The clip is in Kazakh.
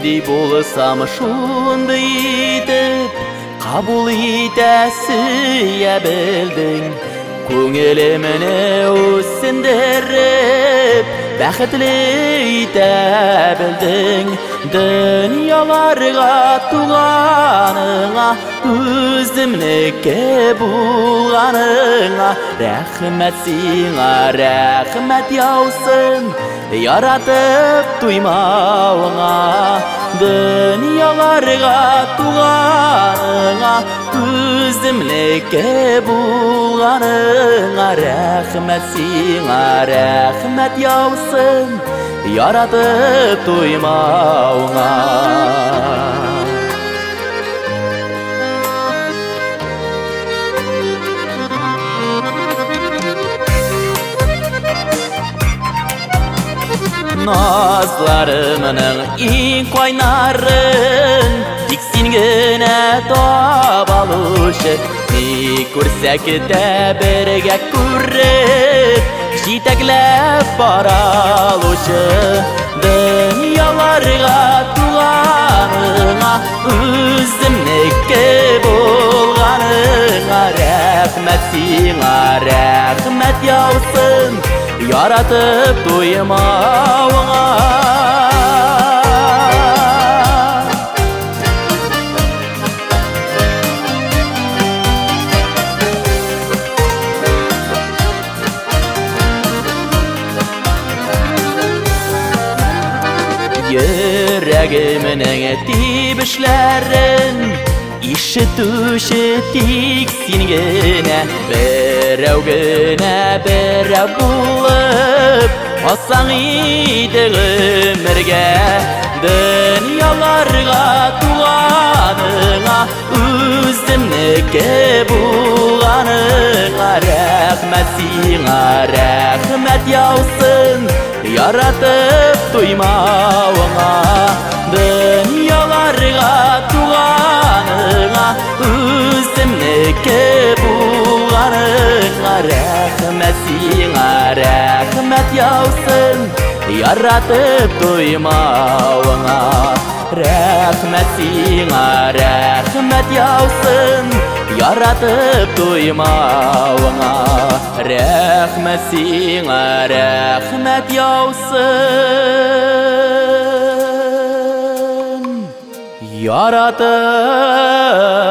Нендей болсам шундай етіп Қабыл етәсі білдің Көңіліміне өсіндіріп Бәқітлі ете білдің Дүнияларға туғаныңа Өзімнікі болғаныңа Рәхмәт сиңа, рәхмәт яусын Яратып туймауыңа Дүнияларға туғаныңа Өзімнікі болғаныңа Рәхмәт сиңа, рәхмәт яусын Яратып туймауыңа Nazlarımның ең қайнарын Тек сен генә табалушы Не көрсәк тә бірге көріп Жетәкләп баралушы Дүнияларға туғаныңа Өзімнікі болғаныңа Рәхмәт сиңа, рәхмәт яусын Яратып туймауыңа Йөрәгімнің тибішләрін Ишетуші тик сен генә Берәу генә берәу булып Алсаң иде гомергә Дүнияларға туғаныңа Өзімнікі болғаныңа Рәхмәт сиңа, рәхмәт яусын Яратып туймауыңа Дүнияларға туғаныңа Өзімнікі болғаныңа Рәхмәт сиңа, рәхмәт яусын Яратып туймауыңа Рәхмәт сиңа, рәхмәт яусын Яратып туймауыңа Рәхмәт сиңа, рәхмәт яусын Яратып